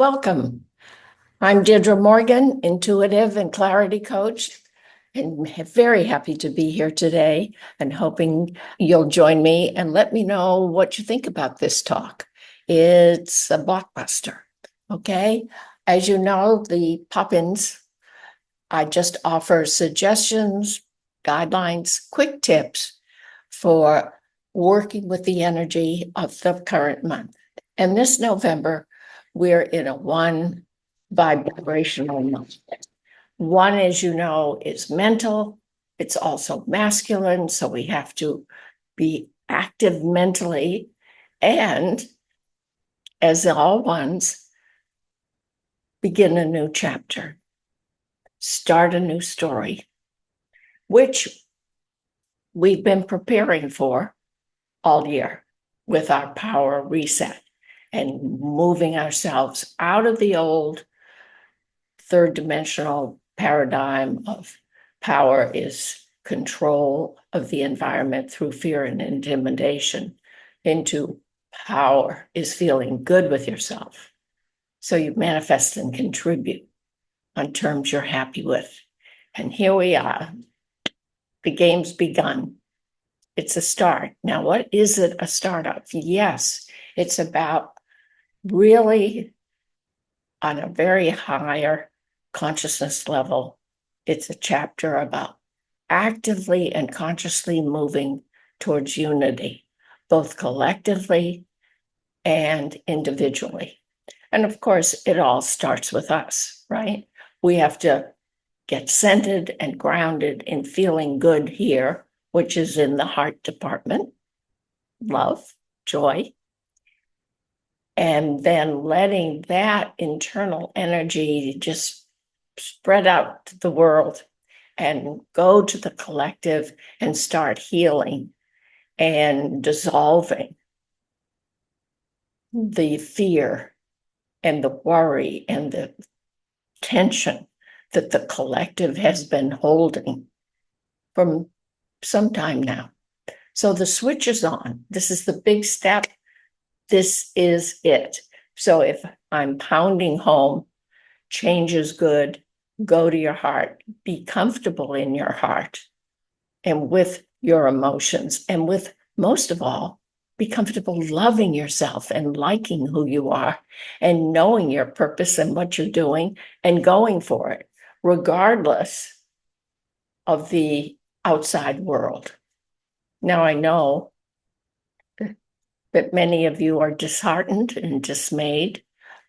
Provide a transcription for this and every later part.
Welcome. I'm Deirdre Morgan, intuitive and clarity coach, and very happy to be here today and hoping you'll join me and let me know what you think about this talk. It's a blockbuster, okay? As you know, the pop-ins, I just offer suggestions, guidelines, quick tips for working with the energy of the current month. And this November, we're in a one vibrational month. One, as you know, is mental. It's also masculine, so we have to be active mentally. And as all ones, begin a new chapter, start a new story, which we've been preparing for all year with our power reset and moving ourselves out of the old third dimensional paradigm of power is control of the environment through fear and intimidation into power is feeling good with yourself. So you manifest and contribute on terms you're happy with. And here we are. The game's begun. It's a start. Now, what is it a start of? Yes, it's about really on a very higher consciousness level. It's a chapter about actively and consciously moving towards unity, both collectively and individually. And of course, it all starts with us, right? We have to get centered and grounded in feeling good here, which is in the heart department, love, joy, and then letting that internal energy just spread out to the world and go to the collective and start healing and dissolving the fear and the worry and the tension that the collective has been holding from some time now. So the switch is on. This is the big step. This is it. So if I'm pounding home, change is good, go to your heart, be comfortable in your heart and with your emotions, and with, most of all, be comfortable loving yourself and liking who you are and knowing your purpose and what you're doing and going for it, regardless of the outside world. Now, I know that many of you are disheartened and dismayed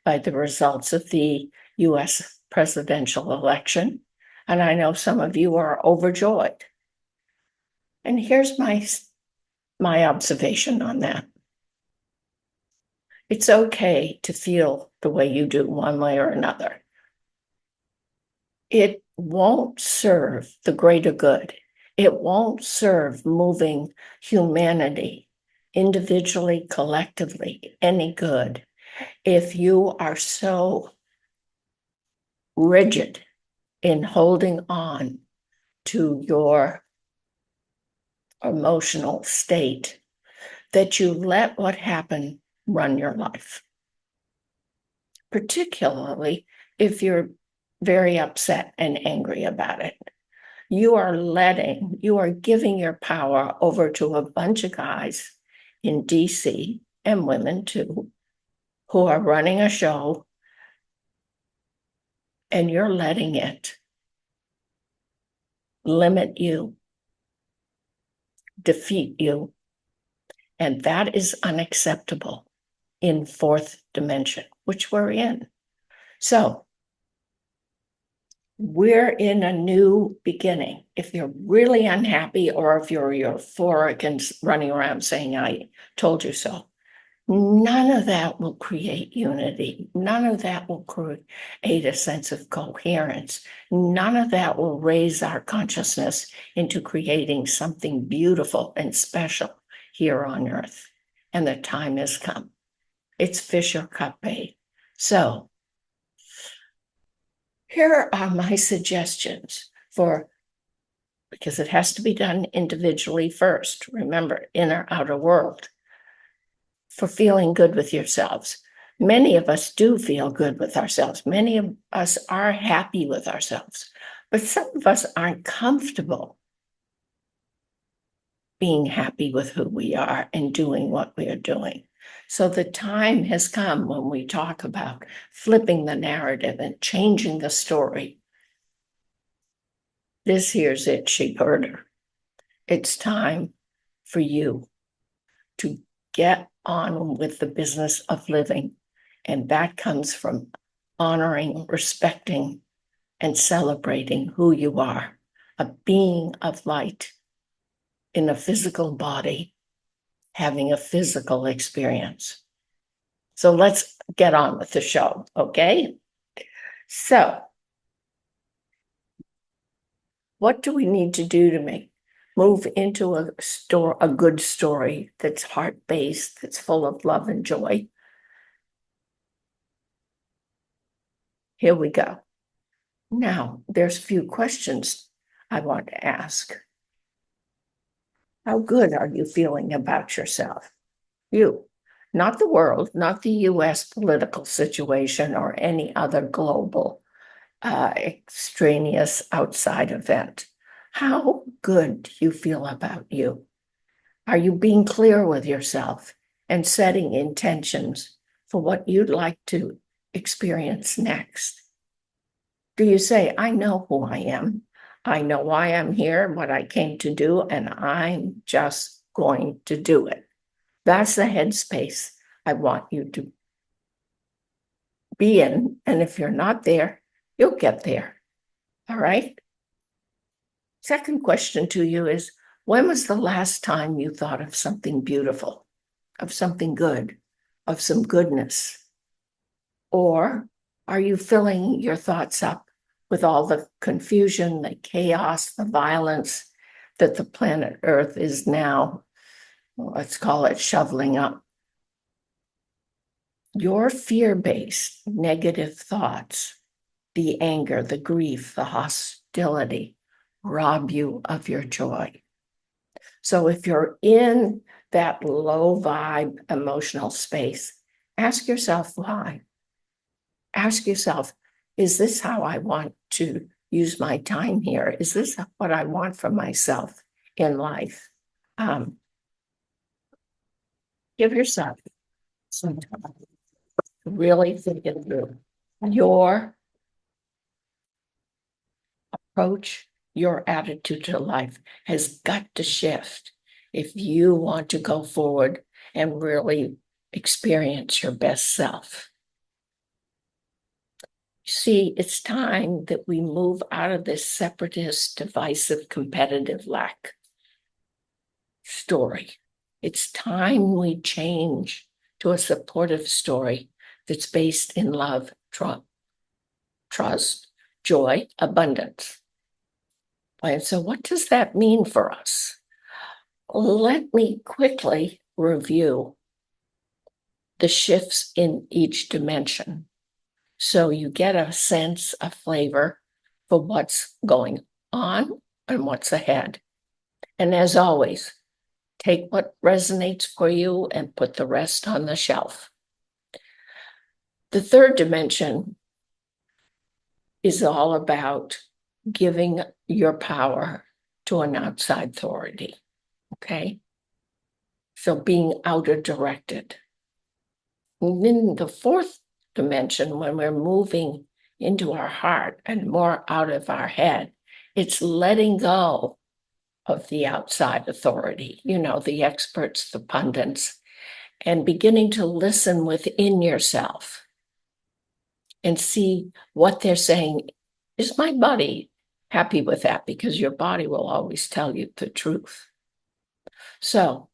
by the results of the US presidential election, and I know some of you are overjoyed. And here's my observation on that. It's okay to feel the way you do one way or another. It won't serve the greater good. It won't serve moving humanity individually, collectively, any good if you are so rigid in holding on to your emotional state that you let what happened run your life. Particularly if you're very upset and angry about it. You are giving your power over to a bunch of guys in DC, and women too, who are running a show, and you're letting it limit you, defeat you, and that is unacceptable in fourth dimension, which we're in. So we're in a new beginning. If you're really unhappy or if you're euphoric and running around saying, I told you so, none of that will create unity. None of that will create a sense of coherence. None of that will raise our consciousness into creating something beautiful and special here on earth. And the time has come. It's fish or cup bait. So here are my suggestions because it has to be done individually first. Remember, inner, outer world. For feeling good with yourselves. Many of us do feel good with ourselves. Many of us are happy with ourselves, but some of us aren't comfortable being happy with who we are and doing what we are doing. So the time has come when we talk about flipping the narrative and changing the story. This here's it, sheep herder. It's time for you to get on with the business of living. And that comes from honoring, respecting, and celebrating who you are, a being of light in a physical body, having a physical experience. So let's get on with the show, okay? So, what do we need to do to move into a good story that's heart-based, that's full of love and joy? Here we go. Now, there's a few questions I want to ask. How good are you feeling about yourself? You, not the world, not the US political situation or any other global extraneous outside event. How good do you feel about you? Are you being clear with yourself and setting intentions for what you'd like to experience next? Do you say, I know who I am. I know why I'm here, what I came to do, and I'm just going to do it. That's the headspace I want you to be in. And if you're not there, you'll get there. All right? Second question to you is, when was the last time you thought of something beautiful, of something good, of some goodness? Or are you filling your thoughts up with all the confusion, the chaos, the violence that the planet Earth is now, let's call it, shoveling up? Your fear-based negative thoughts, the anger, the grief, the hostility, rob you of your joy. So if you're in that low vibe emotional space, ask yourself why. Ask yourself, is this how I want to use my time here? Is this what I want for myself in life? Give yourself some time to really think it through. Your approach, your attitude to life has got to shift if you want to go forward and really experience your best self. See, it's time that we move out of this separatist, divisive, competitive lack story. It's time we change to a supportive story that's based in love, trust, joy, abundance. And so what does that mean for us? Let me quickly review the shifts in each dimension so you get a sense, a flavor for what's going on and what's ahead. And as always, take what resonates for you and put the rest on the shelf. The third dimension is all about giving your power to an outside authority, okay? So being outer directed. And then the fourth dimension, when we're moving into our heart and more out of our head, it's letting go of the outside authority, the experts, the pundits, and beginning to listen within yourself and see what they're saying. Is my body happy with that? Because your body will always tell you the truth. So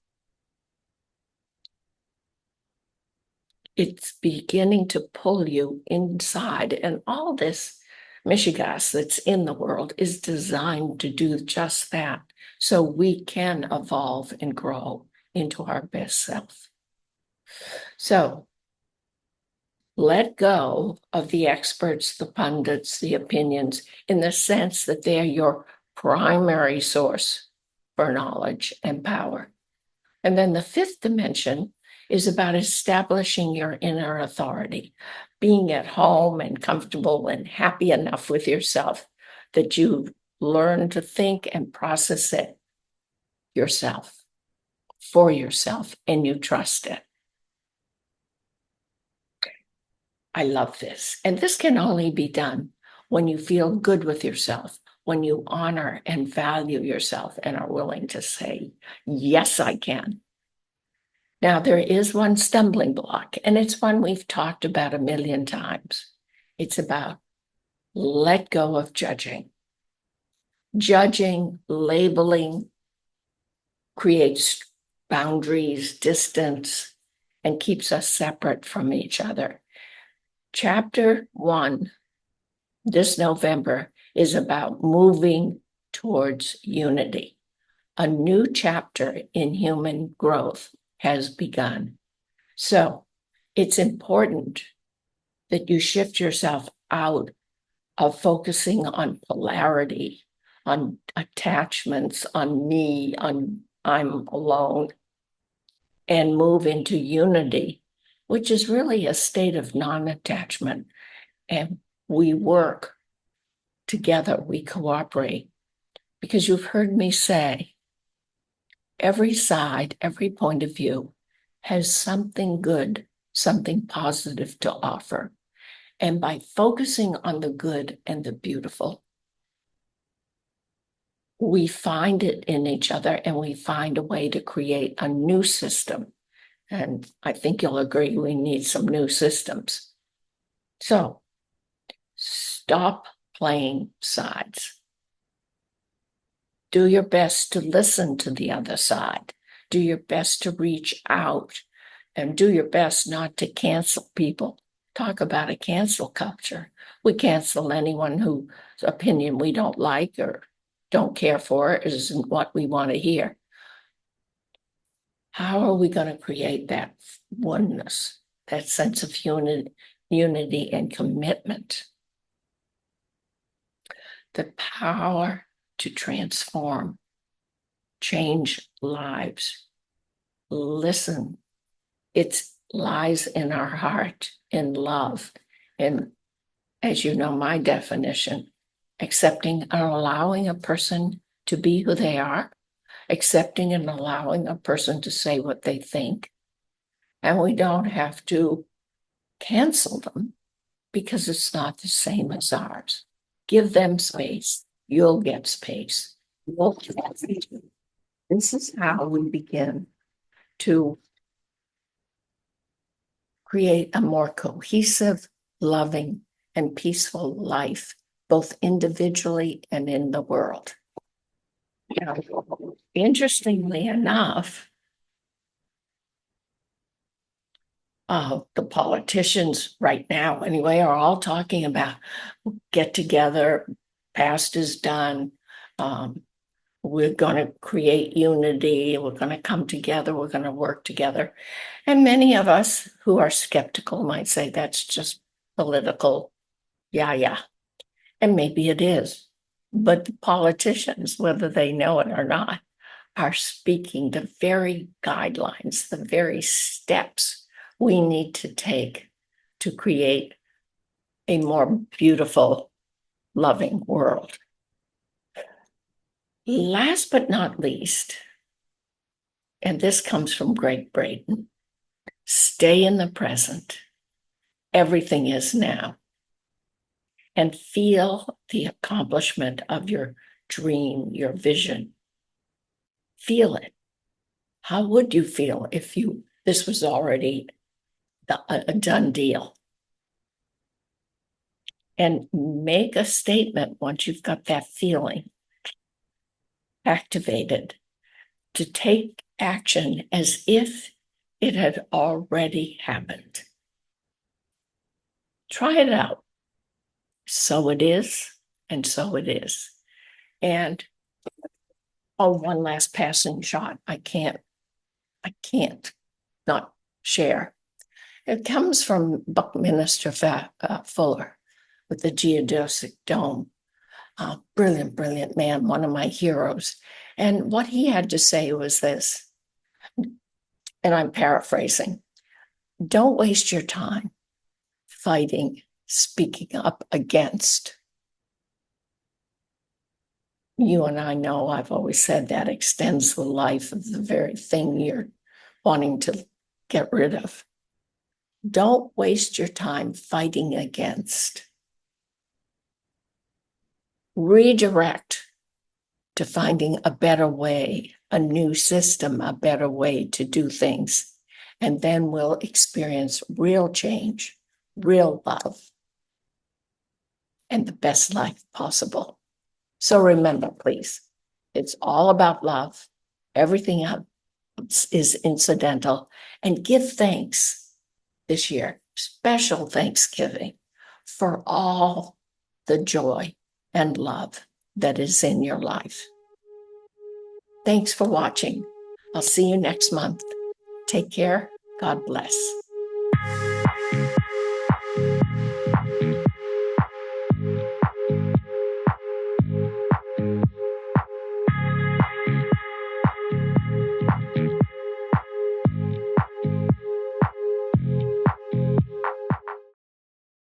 it's beginning to pull you inside, and all this mishigas that's in the world is designed to do just that, so we can evolve and grow into our best self. So let go of the experts, the pundits, the opinions, in the sense that they're your primary source for knowledge and power. And then the fifth dimension is about establishing your inner authority, being at home and comfortable and happy enough with yourself that you learn to think and process it yourself, for yourself, and you trust it. I love this. And this can only be done when you feel good with yourself, when you honor and value yourself and are willing to say, yes, I can. Now, there is one stumbling block, and it's one we've talked about a million times. It's about let go of judging. Judging, labeling creates boundaries, distance, and keeps us separate from each other. Chapter 1 this November is about moving towards unity. A new chapter in human growth has begun. So it's important that you shift yourself out of focusing on polarity, on attachments, on me, on I'm alone, and move into unity, which is really a state of non-attachment. And we work together, we cooperate, because you've heard me say, every side, every point of view has something good, something positive to offer. And by focusing on the good and the beautiful, we find it in each other and we find a way to create a new system. And I think you'll agree we need some new systems. So stop playing sides. Do your best to listen to the other side. Do your best to reach out and do your best not to cancel people. Talk about a cancel culture. We cancel anyone whose opinion we don't like or don't care for, isn't what we want to hear. How are we going to create that oneness, that sense of unity and commitment? The power to transform, change lives. Listen, it lies in our heart, in love. And as you know, my definition, accepting and allowing a person to be who they are, accepting and allowing a person to say what they think. And we don't have to cancel them because it's not the same as ours. Give them space. You'll get space. You'll get space. This is how we begin to create a more cohesive, loving, and peaceful life, both individually and in the world. Now, interestingly enough, the politicians right now, anyway, are all talking about get together, past is done. We're going to create unity. We're going to come together. We're going to work together. And many of us who are skeptical might say that's just political. Yeah. And maybe it is. But the politicians, whether they know it or not, are speaking the very guidelines, the very steps we need to take to create a more beautiful, loving world. Last but not least, and this comes from Greg Braden, stay in the present. Everything is now. And feel the accomplishment of your dream, your vision. Feel it. How would you feel if this was already a done deal? And make a statement once you've got that feeling activated to take action as if it had already happened. Try it out. So it is, and so it is. And one last passing shot. I can't not share. It comes from Buckminster Fuller with the geodesic dome. Brilliant man, one of my heroes. And what he had to say was this: and I'm paraphrasing, don't waste your time fighting, speaking up against. You and I know I've always said that extends the life of the very thing you're wanting to get rid of. Don't waste your time fighting against. Redirect to finding a better way, a new system, a better way to do things. And then we'll experience real change, real love, and the best life possible. So remember, please, it's all about love. Everything else is incidental. And give thanks this year, special Thanksgiving, for all the joy and love that is in your life. Thanks for watching. I'll see you next month. Take care. God bless.